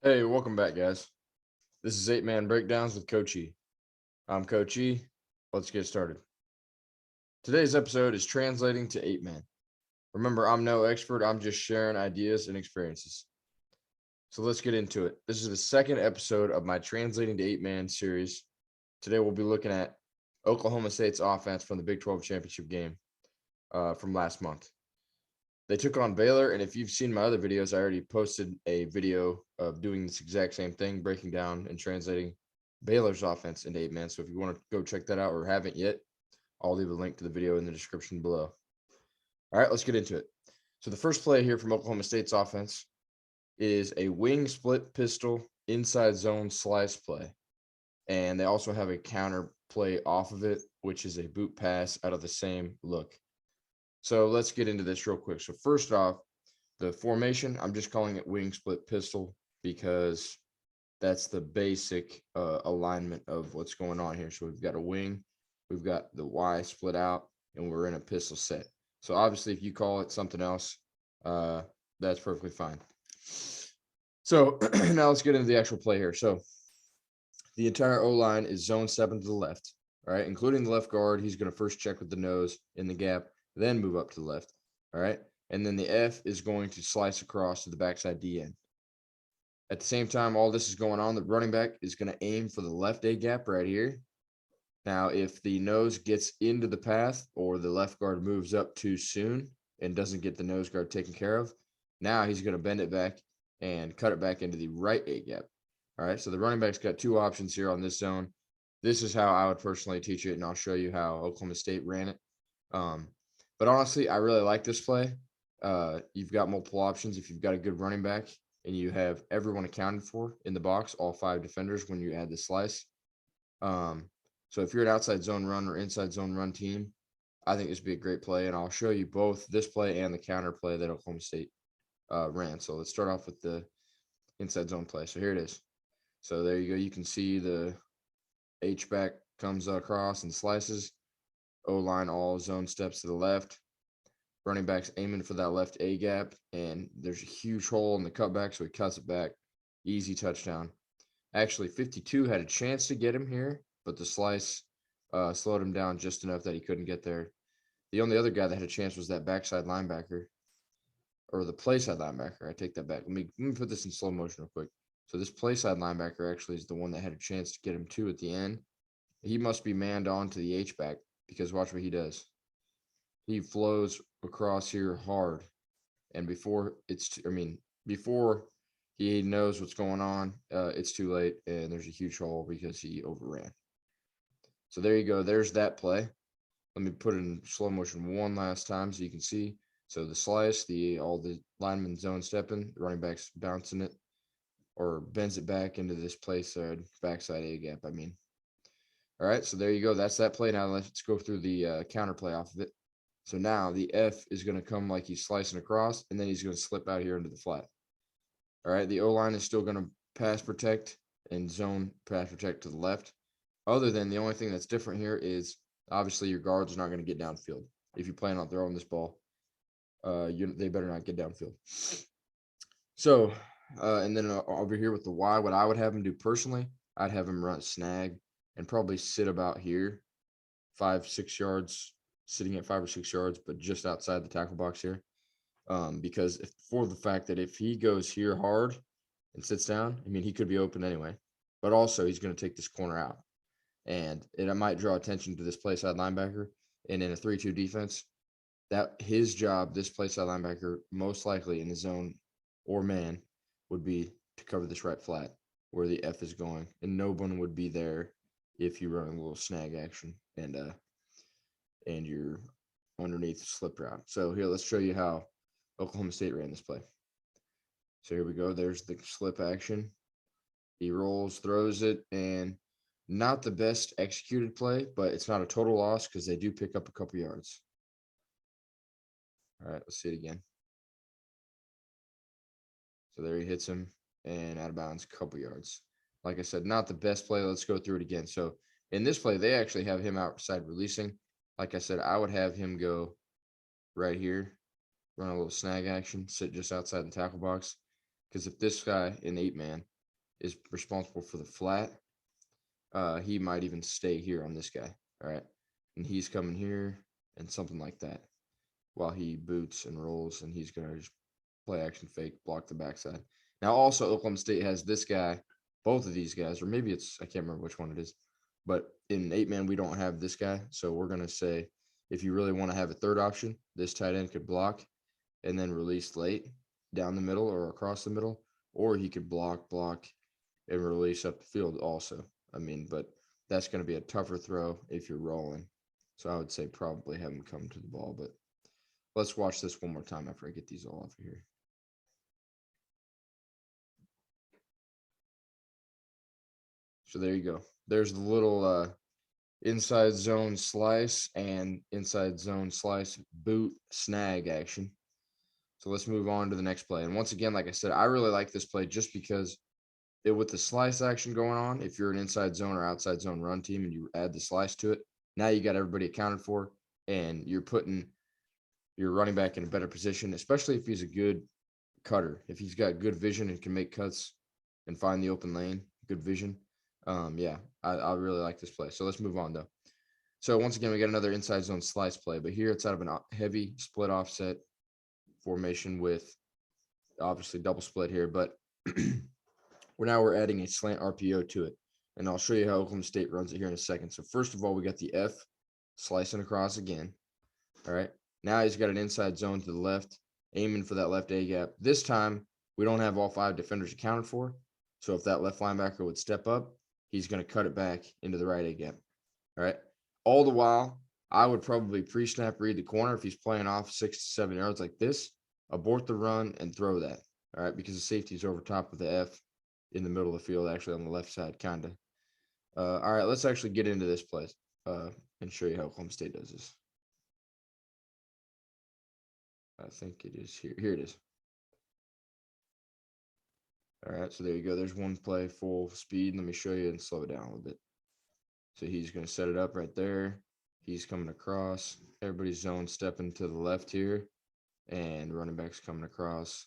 Hey, welcome back, guys. This is Eight Man Breakdowns with Coach E. I'm Coach E. Let's get started. Today's episode is translating to Eight Man. Remember, I'm no expert, I'm just sharing ideas and experiences. So let's get into it. This is the second episode of my Translating to Eight Man series. Today we'll be looking at Oklahoma State's offense from the Big 12 championship game from last month. They took on Baylor, and if you've seen my other videos, I already posted a video of doing this exact same thing, breaking down and translating Baylor's offense into Eight Man. So if you want to go check that out or haven't yet, I'll leave a link to the video in the description below. All right, let's get into it. So the first play here from Oklahoma State's offense is a wing split pistol inside zone slice play. And they also have a counter play off of it, which is a boot pass out of the same look. So let's get into this real quick. So first off, the formation, I'm just calling it wing split pistol because that's the basic alignment of what's going on here. So we've got a wing, we've got the Y split out, and we're in a pistol set. So obviously, if you call it something else, that's perfectly fine. So now let's get into the actual play here. So the entire O-line is zone 7 to the left, all right, including the left guard. He's going to first check with the nose in the gap, then move up to the left, all right? And then the F is going to slice across to the backside DN. At the same time, all this is going on, the running back is going to aim for the left A gap right here. Now, if the nose gets into the path or the left guard moves up too soon and doesn't get the nose guard taken care of, now he's going to bend it back and cut it back into the right A gap. All right, so the running back's got two options here on this zone. This is how I would personally teach it, and I'll show you how Oklahoma State ran it. But honestly, I really like this play. You've got multiple options if you've got a good running back and you have everyone accounted for in the box, all five defenders when you add the slice. So if you're an outside zone run or inside zone run team, I think this would be a great play, and I'll show you both this play and the counter play that Oklahoma State ran. So let's start off with the inside zone play. So here it is. So there you go. You can see the H-back comes across and slices. O-line all zone steps to the left. Running back's aiming for that left A gap, and there's a huge hole in the cutback, so he cuts it back. Easy touchdown. Actually, 52 had a chance to get him here, but the slice slowed him down just enough that he couldn't get there. The only other guy that had a chance was that backside linebacker, or the play side linebacker. I take that back. Let me put this in slow motion real quick. So this play side linebacker actually is the one that had a chance to get him too at the end. He must be manned on to the H-back because watch what he does. He flows across here hard, and before he knows what's going on, it's too late, and there's a huge hole because he overran. So there you go. There's that play. Let me put it in slow motion one last time so you can see. So the slice, all the linemen zone stepping, the running back's bouncing it or bends it back into this play side, backside A gap. All right, so there you go. That's that play. Now let's go through the counter play off of it. So now the F is going to come like he's slicing across, and then he's going to slip out here into the flat. All right, the O-line is still going to pass protect and zone pass protect to the left. Other than the only thing that's different here is obviously your guards are not going to get downfield. If you plan on throwing this ball, they better not get downfield. So, and then over here with the Y, what I would have him do personally, I'd have him run a snag and probably sit about here, 5-6 yards, sitting at 5 or 6 yards, but just outside the tackle box here. Because for the fact that if he goes here hard and sits down, he could be open anyway, but also he's going to take this corner out. And it might draw attention to this play side linebacker. And in a 3-2 defense, that his job, this play side linebacker, most likely in the zone or man, would be to cover this right flat where the F is going. And no one would be there if you run a little snag action and you're underneath the slip route. So here, let's show you how Oklahoma State ran this play. So here we go. There's the slip action. He rolls, throws it, and not the best executed play, but it's not a total loss because they do pick up a couple yards. All right, let's see it again. So there he hits him and out of bounds, a couple yards. Like I said, not the best play. Let's go through it again. So in this play, they actually have him outside releasing. Like I said, I would have him go right here, run a little snag action, sit just outside the tackle box. Because if this guy in 8-man is responsible for the flat. He might even stay here on this guy. All right. And he's coming here and something like that while he boots and rolls, and he's going to just play action fake, block the backside. Now, also, Oklahoma State has this guy, both of these guys, or maybe I can't remember which one it is, but in 8-man, we don't have this guy. So we're going to say, if you really want to have a third option, this tight end could block and then release late down the middle or across the middle, or he could block, and release up the field also. I mean, but that's going to be a tougher throw if you're rolling. So I would say probably have him come to the ball, but let's watch this one more time after I get these all off of here. So there you go. There's the little inside zone slice and inside zone slice boot snag action. So let's move on to the next play. And once again, like I said, I really like this play just because with the slice action going on, if you're an inside zone or outside zone run team and you add the slice to it, now you got everybody accounted for, and you're putting your running back in a better position, especially if he's a good cutter. If he's got good vision and can make cuts and find the open lane, good vision. Yeah, I really like this play. So let's move on though. So once again, we got another inside zone slice play, but here it's out of a heavy split offset formation with obviously double split here, but we're adding a slant RPO to it. And I'll show you how Oklahoma State runs it here in a second. So first of all, we got the F slicing across again. All right. Now he's got an inside zone to the left, aiming for that left A gap. This time, we don't have all 5 defenders accounted for. So if that left linebacker would step up, he's going to cut it back into the right A gap. All right. All the while, I would probably pre-snap read the corner if he's playing off 6 to 7 yards like this, abort the run and throw that. All right. Because the safety is over top of the F in the middle of the field, actually on the left side, kind of. All right. Let's actually get into this play and show you how Oklahoma State does this. I think it is here. Here it is. All right, so there you go. There's one play full speed. Let me show you and slow it down a little bit. So he's going to set it up right there. He's coming across. Everybody's zone stepping to the left here, and running back's coming across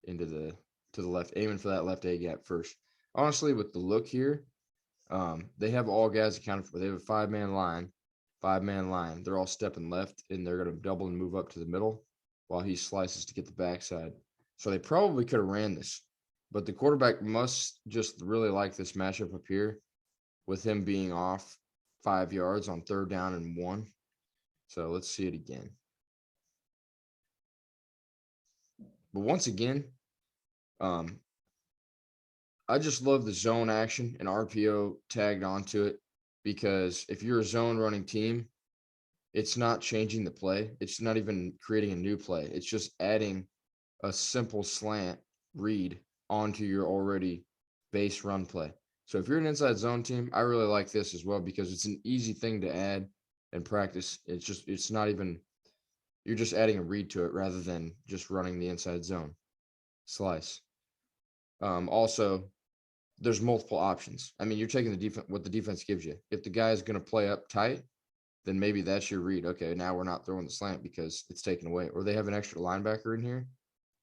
into to the left, aiming for that left A gap first. Honestly, with the look here, they have all guys accounted for. They have a 5-man line. They're all stepping left, and they're going to double and move up to the middle while he slices to get the backside. So they probably could have ran this, but the quarterback must just really like this matchup up here with him being off 5 yards on 3rd down and 1. So let's see it again. But once again, I just love the zone action and RPO tagged onto it, because if you're a zone running team, it's not changing the play. It's not even creating a new play. It's just adding a simple slant read onto your already base run play. So if you're an inside zone team, I really like this as well, because it's an easy thing to add and practice. It's not even, you're just adding a read to it rather than just running the inside zone slice. Also, there's multiple options. I mean, you're taking the defense, what the defense gives you. If the guy is going to play up tight, then maybe that's your read. Okay, now we're not throwing the slant because it's taken away. Or they have an extra linebacker in here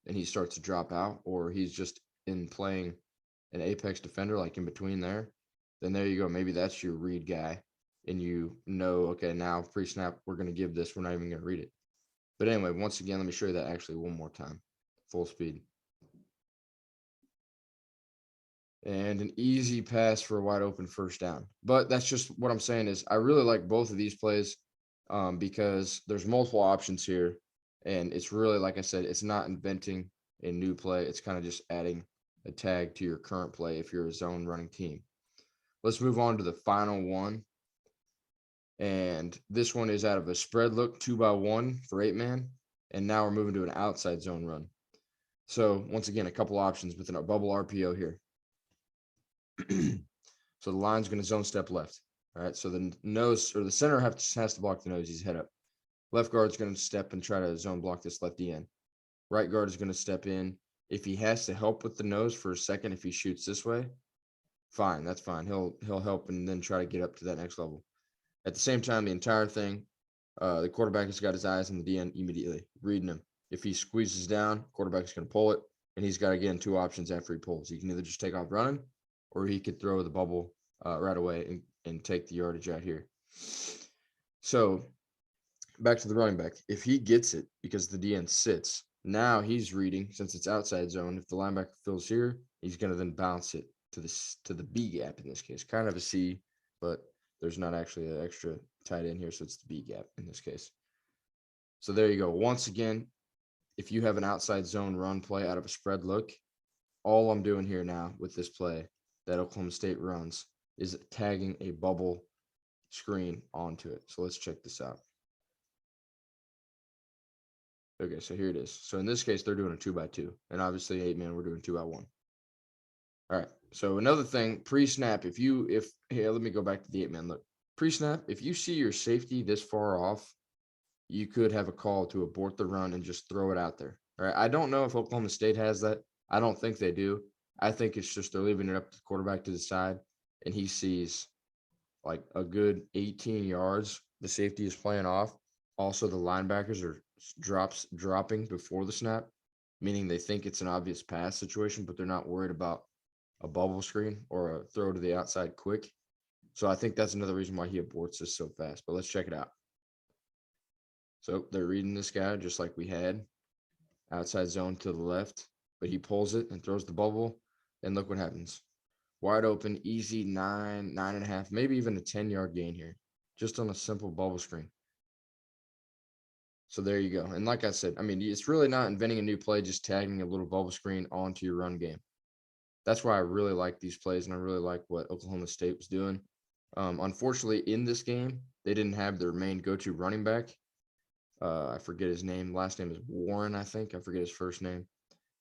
and he starts to drop out, or he's just in playing an apex defender, like in between there. Then there you go. Maybe that's your read guy. And you know, okay, now pre-snap, we're going to give this. We're not even going to read it. But anyway, once again, let me show you that actually one more time. Full speed. And an easy pass for a wide open 1st down. But that's just what I'm saying is I really like both of these plays because there's multiple options here. And it's really, like I said, it's not inventing a new play. It's kind of just adding a tag to your current play if you're a zone running team. Let's move on to the final one. And this one is out of a spread look 2x1 for 8-man. And now we're moving to an outside zone run. So once again, a couple options within a bubble RPO here. So the line's going to zone step left. All right. So the nose or the center has to block the nose. He's head up. Left guard's going to step and try to zone block this left end. Right guard is going to step in. If he has to help with the nose for a second, if he shoots this way, fine. That's fine. He'll help and then try to get up to that next level. At the same time, the entire thing, the quarterback has got his eyes on the DN immediately, reading him. If he squeezes down, quarterback is going to pull it. and he's got, again, two options after he pulls. He can either just take off running, or he could throw the bubble right away and take the yardage out here. So back to the running back. If he gets it because the DN sits, now he's reading, since it's outside zone. If the linebacker fills here, he's going to then bounce it to the B gap in this case. Kind of a C, but there's not actually an extra tight end here, so it's the B gap in this case. So there you go. Once again, if you have an outside zone run play out of a spread look, all I'm doing here now with this play that Oklahoma State runs is tagging a bubble screen onto it. So let's check this out. Okay, so here it is. So in this case, they're doing a 2x2, and obviously 8-man, we're doing 2x1. All right. So another thing, pre-snap, let me go back to the 8-man look. Pre-snap, if you see your safety this far off, you could have a call to abort the run and just throw it out there. All right. I don't know if Oklahoma State has that. I don't think they do. I think it's just they're leaving it up to the quarterback to decide, and he sees like a good 18 yards. The safety is playing off. Also, the linebackers are dropping before the snap, meaning they think it's an obvious pass situation, but they're not worried about a bubble screen or a throw to the outside quick. So I think that's another reason why he aborts this so fast. But let's check it out. So they're reading this guy just like we had, outside zone to the left, but he pulls it and throws the bubble, and look what happens. Wide open, easy 9.5, maybe even a 10-yard gain here, just on a simple bubble screen. So there you go. And like I said, I mean, it's really not inventing a new play, just tagging a little bubble screen onto your run game. That's why I really like these plays, and I really like what Oklahoma State was doing. Unfortunately, in this game, they didn't have their main go-to running back. I forget his name. Last name is Warren, I think. I forget his first name.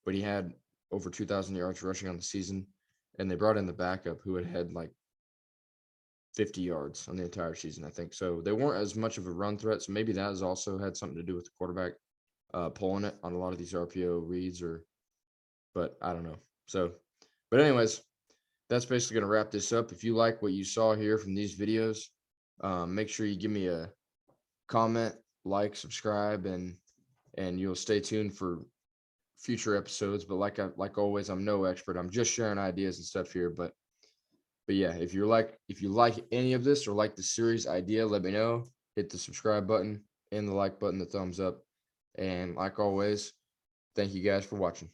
But he had over 2,000 yards rushing on the season, and they brought in the backup who had like 50 yards on the entire season, I think. So they weren't as much of a run threat. So maybe that has also had something to do with the quarterback pulling it on a lot of these RPO reads, but I don't know. So, but anyways, that's basically going to wrap this up. If you like what you saw here from these videos, make sure you give me a comment, like, subscribe, and you'll stay tuned for future episodes. But like always, I'm no expert. I'm just sharing ideas and stuff here. But yeah, if you like any of this or like the series idea, let me know. Hit the subscribe button and the like button, the thumbs up. And like always, thank you guys for watching.